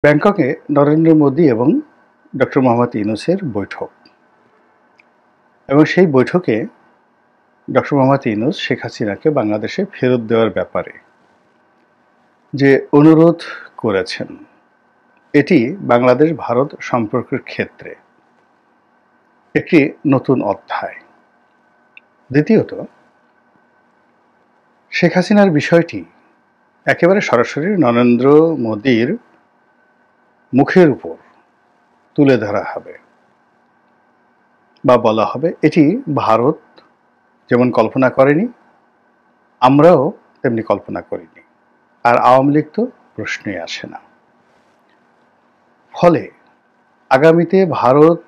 ব্যাংককে নরেন্দ্র মোদী এবং ডক্টর মোহাম্মদ ইউনূসের বৈঠক এবং সেই বৈঠকে ডক্টর মোহাম্মদ ইউনূস শেখ হাসিনাকে বাংলাদেশে ফেরত দেওয়ার ব্যাপারে যে অনুরোধ করেছেন, এটি বাংলাদেশ ভারত সম্পর্কের ক্ষেত্রে একটি নতুন অধ্যায়। দ্বিতীয়ত, শেখ হাসিনার বিষয়টি একেবারে সরাসরি নরেন্দ্র মোদীর মুখের উপর তুলে ধরা হবে বা বলা হবে, এটি ভারত যেমন কল্পনা করেনি, আমরাও তেমনি কল্পনা করিনি, আর আওয়ামী লীগ তো প্রশ্নই আসে না। ফলে আগামীতে ভারত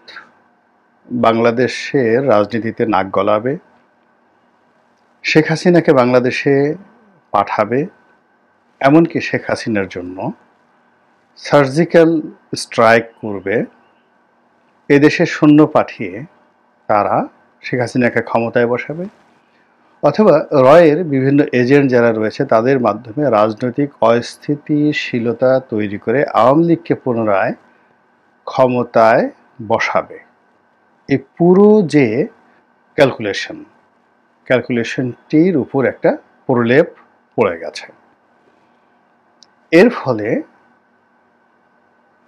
বাংলাদেশের রাজনীতিতে নাক গলাবে, শেখ হাসিনাকে বাংলাদেশে পাঠাবে, এমনকি শেখ হাসিনার জন্য সার্জিক্যাল স্ট্রাইক করবে, এদেশে সৈন্য পাঠিয়ে তারা শেখ হাসিনাকে ক্ষমতায় বসাবে, অথবা রয়ের বিভিন্ন এজেন্ট যারা রয়েছে তাদের মাধ্যমে রাজনৈতিক অস্থিতিশীলতা তৈরি করে আওয়ামী লীগকে পুনরায় ক্ষমতায় বসাবে। এই পুরো যে ক্যালকুলেশনটির উপর একটা প্রলেপ পড়ে গেছে। এর ফলে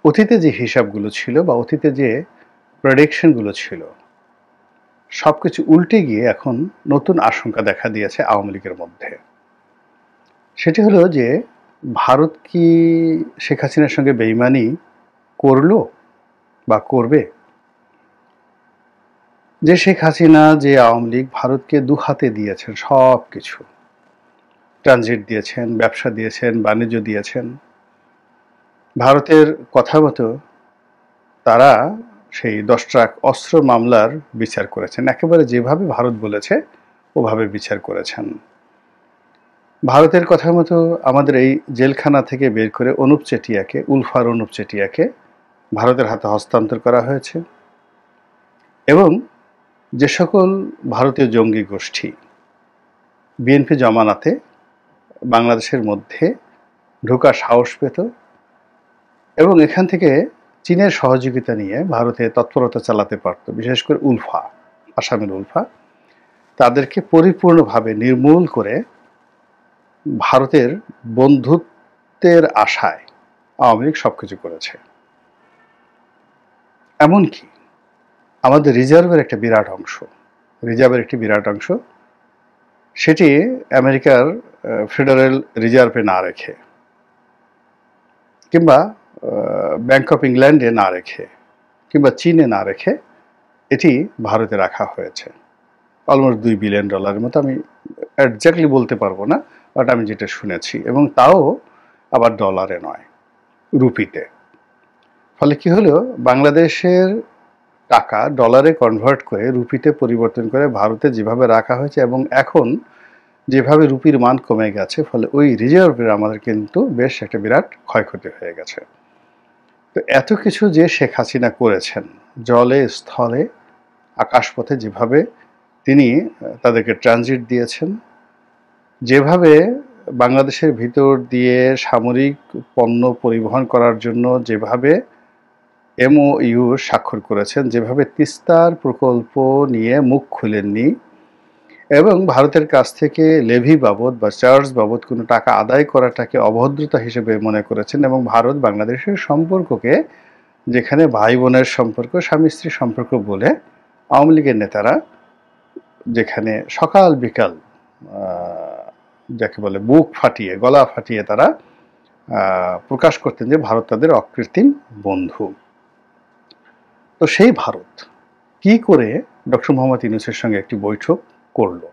অতীতে যে হিসাবগুলো ছিল বা অতীতে যে প্রেডিকশনগুলো ছিল, সবকিছু উল্টে গিয়ে এখন নতুন আশঙ্কা দেখা দিয়েছে আওয়ামী লীগের মধ্যে। সেটি হলো যে ভারত কি শেখ হাসিনার সঙ্গে বেইমানি করলো বা করবে? যে শেখ হাসিনা, যে আওয়ামী লীগ ভারতকে দুহাতে দিয়েছেন, সব কিছু ট্রানজিট দিয়েছেন, ব্যবসা দিয়েছেন, বাণিজ্য দিয়েছেন, ভারতের কথা মতো তারা সেই 10 ট্রাক অস্ত্র মামলার বিচার করেছেন, একেবারে যেভাবে ভারত বলেছে ওভাবে বিচার করেছেন। ভারতের কথা মতো আমাদের এই জেলখানা থেকে বের করে উলফার অনুপ চেটিয়াকে ভারতের হাতে হস্তান্তর করা হয়েছে। এবং যে সকল ভারতীয় জঙ্গি গোষ্ঠী বিএনপি জমানাতে বাংলাদেশের মধ্যে ঢোকার সাহস পেত এবং এখান থেকে চীনের সহযোগিতা নিয়ে ভারতে তৎপরতা চালাতে পারত, বিশেষ করে আসামের উলফা, তাদেরকে পরিপূর্ণভাবে নির্মূল করে ভারতের বন্ধুত্বের আশায় আওয়ামী লীগ সবকিছু করেছে। এমনকি আমাদের রিজার্ভের একটি বিরাট অংশ সেটি আমেরিকার ফেডারেল রিজার্ভে না রেখে, কিংবা ব্যাংক অফ ইংল্যান্ডে না রেখে, কিংবা চীনে না রেখে এটি ভারতে রাখা হয়েছে। অলমোস্ট $2 বিলিয়ন মতো, আমি একজ্যাক্টলি বলতে পারবো না, বাট আমি যেটা শুনেছি, এবং তাও আবার ডলারে নয়, রুপিতে। ফলে কি হলো, বাংলাদেশের টাকা ডলারে কনভার্ট করে রুপিতে পরিবর্তন করে ভারতে যেভাবে রাখা হয়েছে এবং এখন যেভাবে রুপির মান কমে গেছে, ফলে ওই রিজার্ভের আমাদের কিন্তু বেশ একটা বিরাট ক্ষয়ক্ষতি হয়ে গেছে। তো এত কিছু যে শেখ হাসিনা করেছেন, জলে স্থলে আকাশপথে, যেভাবে তিনি তাদেরকে ট্রানজিট দিয়েছেন, যেভাবে বাংলাদেশের ভিতর দিয়ে সামরিক পণ্য পরিবহন করার জন্য যেভাবে MOU স্বাক্ষর করেছেন, যেভাবে তিস্তার প্রকল্প নিয়ে মুখ খুলেননি এবং ভারতের কাছ থেকে লেভি বাবদ বা চার্জ বাবদ কোনো টাকা আদায় করাটাকে অভদ্রতা হিসেবে মনে করেছেন, এবং ভারত বাংলাদেশের সম্পর্ককে, যেখানে ভাই বোনের সম্পর্ক, স্বামী স্ত্রীর সম্পর্ক বলে আওয়ামী লীগের নেতারা যেখানে সকাল বিকাল যাকে বলে বুক ফাটিয়ে, গলা ফাটিয়ে তারা প্রকাশ করতেন যে ভারত তাদের অকৃত্রিম বন্ধু। তো সেই ভারত কি করে ডক্টর মোহাম্মদ ইউনূসের সঙ্গে একটি বৈঠক করলো,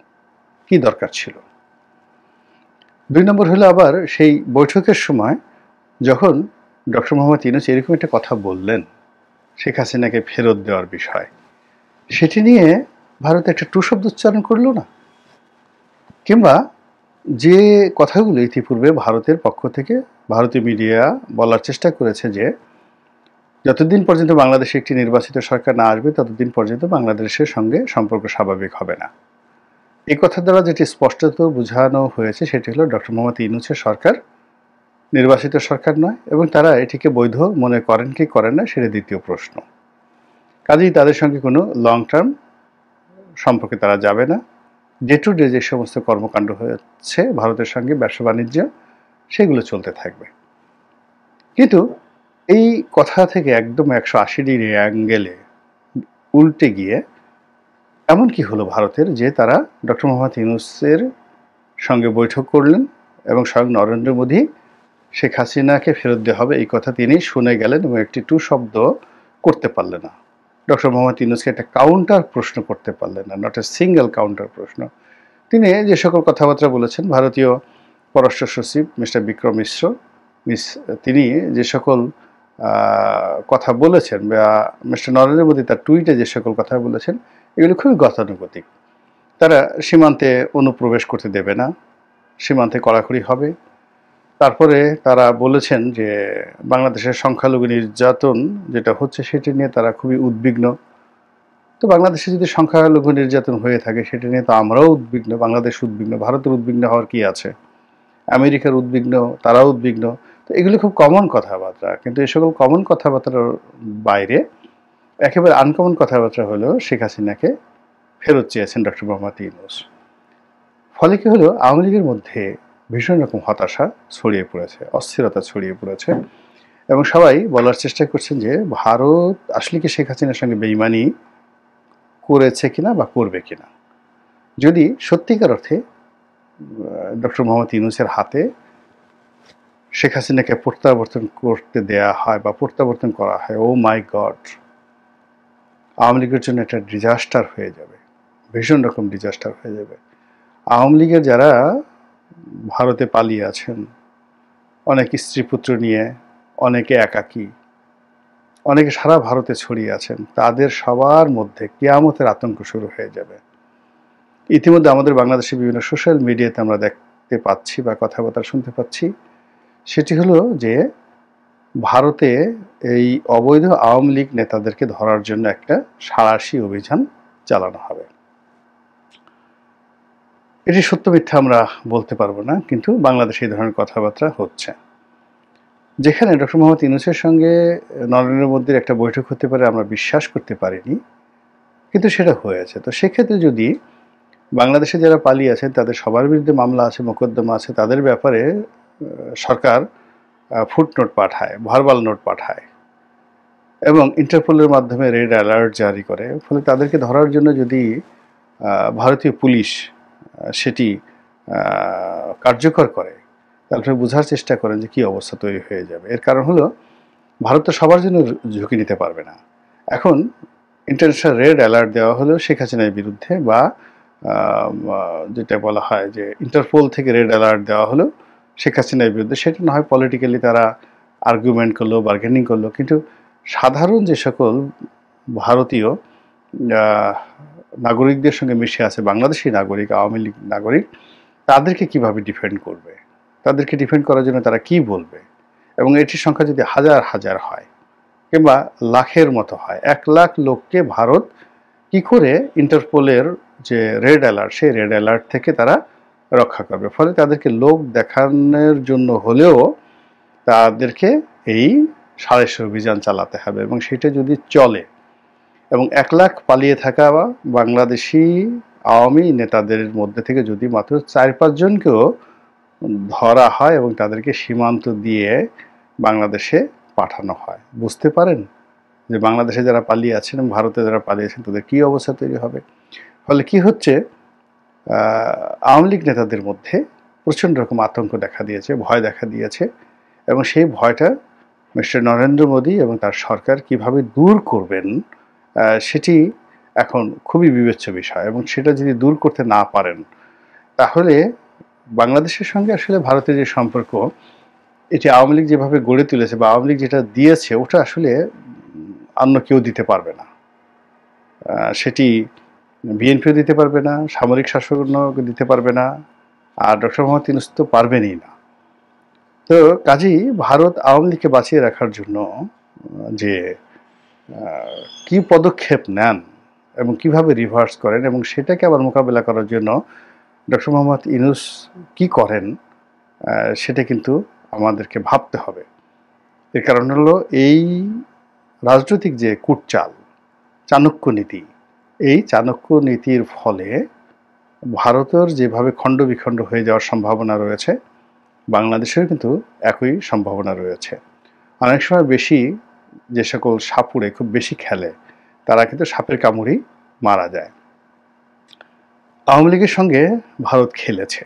কি দরকার ছিল? 2 নম্বর হলো, আবার সেই বৈঠকের সময় যখন ডক্টর মোহাম্মদ ইউনূস এরকম একটা কথা বললেন শেখ হাসিনাকে ফেরত দেওয়ার বিষয়, সেটি নিয়ে ভারত একটা টু শব্দ উচ্চারণ করলো না, কিংবা যে কথাগুলো ইতিপূর্বে ভারতের পক্ষ থেকে ভারতীয় মিডিয়া বলার চেষ্টা করেছে যে যতদিন পর্যন্ত বাংলাদেশে একটি নির্বাচিত সরকার না আসবে ততদিন পর্যন্ত বাংলাদেশের সঙ্গে সম্পর্ক স্বাভাবিক হবে না। এই কথা দ্বারা যেটি স্পষ্টত বোঝানো হয়েছে সেটি হলো ডক্টর মোহাম্মদ ইউনূসের সরকার নির্বাচিত সরকার নয়, এবং তারা এটিকে বৈধ মনে করেন কি করেন না সেটা দ্বিতীয় প্রশ্ন। কাজেই তাদের সঙ্গে কোনো লং টার্ম সম্পর্কে তারা যাবে না। ডে টু ডে যে সমস্ত কর্মকাণ্ড হচ্ছে ভারতের সঙ্গে ব্যবসা বাণিজ্য, সেগুলো চলতে থাকবে। কিন্তু এই কথা থেকে একদম 180 ডিগ্রি অ্যাঙ্গেলে উল্টে গিয়ে এমন কি হলো ভারতের যে তারা ডক্টর মোহাম্মদ ইউনূসের সঙ্গে বৈঠক করলেন এবং স্বয়ং নরেন্দ্র মোদী শেখ হাসিনাকে ফেরত দেওয়া হবে এই কথা তিনি শুনে গেলেন এবং একটি টু শব্দ করতে পারলেন না। ডক্টর মোহাম্মদ ইউনূসকে একটা কাউন্টার প্রশ্ন করতে পারলেন না, নট এ সিঙ্গেল কাউন্টার প্রশ্ন। তিনি যে সকল কথাবার্তা বলেছেন, ভারতীয় পররাষ্ট্র সচিব মিস্টার বিক্রম মিশ্র তিনি যে সকল কথা বলেছেন, বা মিস্টার নরেন্দ্র মোদী তার টুইটে যে সকল কথা বলেছেন, এগুলো খুবই গতানুগতিক। তারা সীমান্তে অনুপ্রবেশ করতে দেবে না, সীমান্তে কড়াকড়ি হবে। তারপরে তারা বলেছেন যে বাংলাদেশের সংখ্যালঘু নির্যাতন যেটা হচ্ছে সেটি নিয়ে তারা খুবই উদ্বিগ্ন। তো বাংলাদেশে যদি সংখ্যালঘু নির্যাতন হয়ে থাকে সেটা নিয়ে তো আমরাও উদ্বিগ্ন, বাংলাদেশ উদ্বিগ্ন, ভারতের উদ্বিগ্ন হওয়ার কি আছে, আমেরিকার উদ্বিগ্ন, তারাও উদ্বিগ্ন। তো এগুলো খুব কমন কথাবার্তা, কিন্তু এই সকল কমন কথাবার্তার বাইরে একেবারে আনকমন কথাবার্তা হলো শেখ হাসিনাকে ফেরত চেয়েছেন ডক্টর মোহাম্মদ ইউনূস। ফলে কি হলো, আওয়ামী লীগের মধ্যে ভীষণ রকম হতাশা ছড়িয়ে পড়েছে, অস্থিরতা ছড়িয়ে পড়েছে, এবং সবাই বলার চেষ্টা করছেন যে ভারত আসলে কি শেখ হাসিনার সঙ্গে বেইমানি করেছে কিনা বা করবে কিনা। যদি সত্যিকার অর্থে ডক্টর মোহাম্মদ ইউনূসের হাতে শেখ হাসিনাকে প্রত্যাবর্তন করতে দেয়া হয় বা প্রত্যাবর্তন করা হয়, ও মাই গড, আওয়ামী লীগের জন্য একটা ডিজাস্টার হয়ে যাবে, ভীষণ রকম ডিজাস্টার হয়ে যাবে। আওয়ামী লীগের যারা ভারতে পালিয়ে আছেন, অনেক স্ত্রী পুত্র নিয়ে, অনেকে একাকী, অনেকে সারা ভারতে ছড়িয়ে আছেন, তাদের সবার মধ্যে কিয়ামতের আতঙ্ক শুরু হয়ে যাবে। ইতিমধ্যে আমাদের বাংলাদেশের বিভিন্ন সোশ্যাল মিডিয়াতে আমরা দেখতে পাচ্ছি বা কথাবার্তা শুনতে পাচ্ছি, সেটি হলো যে ভারতে এই অবৈধ আওয়ামী লীগ নেতাদেরকে ধরার জন্য একটা সাঁড়াশি অভিযান চালানো হবে। এটি সত্য মিথ্যা আমরা বলতে পারবো না, কিন্তু বাংলাদেশে এই ধরনের কথাবার্তা হচ্ছে। যেখানে ডক্টর মোহাম্মদ ইউনূসের সঙ্গে নরেন্দ্র মোদীর একটা বৈঠক হতে পারে আমরা বিশ্বাস করতে পারিনি, কিন্তু সেটা হয়েছে। তো সেক্ষেত্রে যদি বাংলাদেশে যারা পালিয়ে আছেন তাদের সবার বিরুদ্ধে মামলা আছে, মোকদ্দমা আছে, তাদের ব্যাপারে সরকার ফুটনোট পাঠায়, ভার্বাল নোট পাঠায় এবং ইন্টারপোলের মাধ্যমে রেড অ্যালার্ট জারি করে, ফলে তাদেরকে ধরার জন্য যদি ভারতীয় পুলিশ সেটি কার্যকর করে, তাহলে বোঝার চেষ্টা করেন যে কী অবস্থা তৈরি হয়ে যাবে। এর কারণ হলো ভারত তো সবার জন্য ঝুঁকি নিতে পারবে না। এখন ইন্টারন্যাশনাল রেড অ্যালার্ট দেওয়া হলো শেখ হাসিনার বিরুদ্ধে, বা যেটা বলা হয় যে ইন্টারপোল থেকে রেড অ্যালার্ট দেওয়া হলো শেখ হাসিনার বিরুদ্ধে, সেটা না হয় পলিটিক্যালি তারা আর্গুমেন্ট করলো, বার্গেনিং করলো, কিন্তু সাধারণ যে সকল ভারতীয় নাগরিকদের সঙ্গে মিশে আছে, বাংলাদেশি নাগরিক, আওয়ামী লীগ নাগরিক, তাদেরকে কিভাবে ডিফেন্ড করবে, তাদেরকে ডিফেন্ড করার জন্য তারা কি বলবে, এবং এটির সংখ্যা যদি হাজার হাজার হয় কিংবা লাখের মতো হয়, 1 লাখ লোককে ভারত কি করে ইন্টারপোলের যে রেড অ্যালার্ট, সেই রেড অ্যালার্ট থেকে তারা রক্ষা করবে। ফলে তাদেরকে লোক দেখানোর জন্য হলেও তাদেরকে এই সাঁড়াশি অভিযান চালাতে হবে, এবং সেটা যদি চলে এবং 1 লাখ পালিয়ে থাকা বা বাংলাদেশি আওয়ামী নেতাদের মধ্যে থেকে যদি মাত্র 4-5 জনকেও ধরা হয় এবং তাদেরকে সীমান্ত দিয়ে বাংলাদেশে পাঠানো হয়, বুঝতে পারেন যে বাংলাদেশে যারা পালিয়ে আছেন এবং ভারতে যারা পালিয়ে আছেন তাদের কী অবস্থা তৈরি হবে। ফলে কি হচ্ছে, আওয়ামী লীগ নেতাদের মধ্যে প্রচণ্ড রকম আতঙ্ক দেখা দিয়েছে, ভয় দেখা দিয়েছে, এবং সেই ভয়টা মিস্টার নরেন্দ্র মোদী এবং তার সরকার কিভাবে দূর করবেন সেটি এখন খুবই বিবেচ্য বিষয়। এবং সেটা যদি দূর করতে না পারেন, তাহলে বাংলাদেশের সঙ্গে আসলে ভারতের যে সম্পর্ক, এটি আওয়ামী লীগ যেভাবে গড়ে তুলেছে বা আওয়ামী লীগ যেটা দিয়েছে, ওটা আসলে অন্য কেউ দিতে পারবে না। সেটি বিএনপিও দিতে পারবে না, সামরিক শাসনও দিতে পারবে না, আর ডক্টর মোহাম্মদ ইউনূস তো পারবেনই না। তো কাজেই ভারত আওয়ামী লীগকে বাঁচিয়ে রাখার জন্য যে কি পদক্ষেপ নেন এবং কিভাবে রিভার্স করেন, এবং সেটাকে আবার মোকাবেলা করার জন্য ডক্টর মোহাম্মদ ইউনূস কি করেন, সেটা কিন্তু আমাদেরকে ভাবতে হবে। এর কারণ হলো এই রাজনৈতিক যে কূটচাল, চাণক্য নীতি, এই চাণক্য নীতির ফলে ভারতের যেভাবে খণ্ড বিখণ্ড হয়ে যাওয়ার সম্ভাবনা রয়েছে, বাংলাদেশের কিন্তু একই সম্ভাবনা রয়েছে। অনেক সময় বেশি যে সকল সাপুড়ে খুব বেশি খেলে, তারা কিন্তু সাপের কামড়েই মারা যায়। আওয়ামী লীগের সঙ্গে ভারত খেলেছে,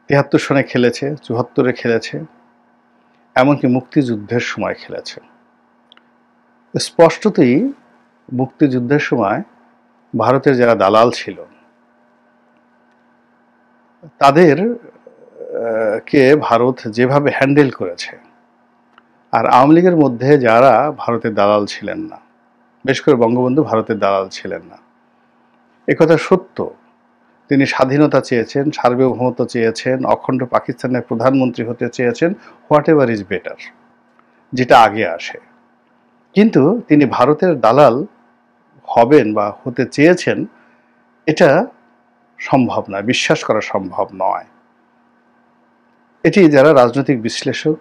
৭৩ সনে খেলেছে, ৭৪-এ খেলেছে, এমনকি মুক্তিযুদ্ধের সময় খেলেছে। স্পষ্টতই মুক্তিযুদ্ধের সময় ভারতের যারা দালাল ছিল তাদের কে ভারত যেভাবে হ্যান্ডেল করেছে, আর আওয়ামী লীগের মধ্যে যারা ভারতের দালাল ছিলেন না, বেশ করে বঙ্গবন্ধু ভারতের দালাল ছিলেন না, একথা সত্য। তিনি স্বাধীনতা চেয়েছেন, সার্বভৌমত্ব চেয়েছেন, অখণ্ড পাকিস্তানের প্রধানমন্ত্রী হতে চেয়েছেন, হোয়াট এভার ইজ বেটার, যেটা আগে আসে। কিন্তু তিনি ভারতের দালাল হবেন বা হতে চেয়েছেন, এটা সম্ভব নয়, বিশ্বাস করা সম্ভব নয়। এটি যারা রাজনৈতিক বিশ্লেষক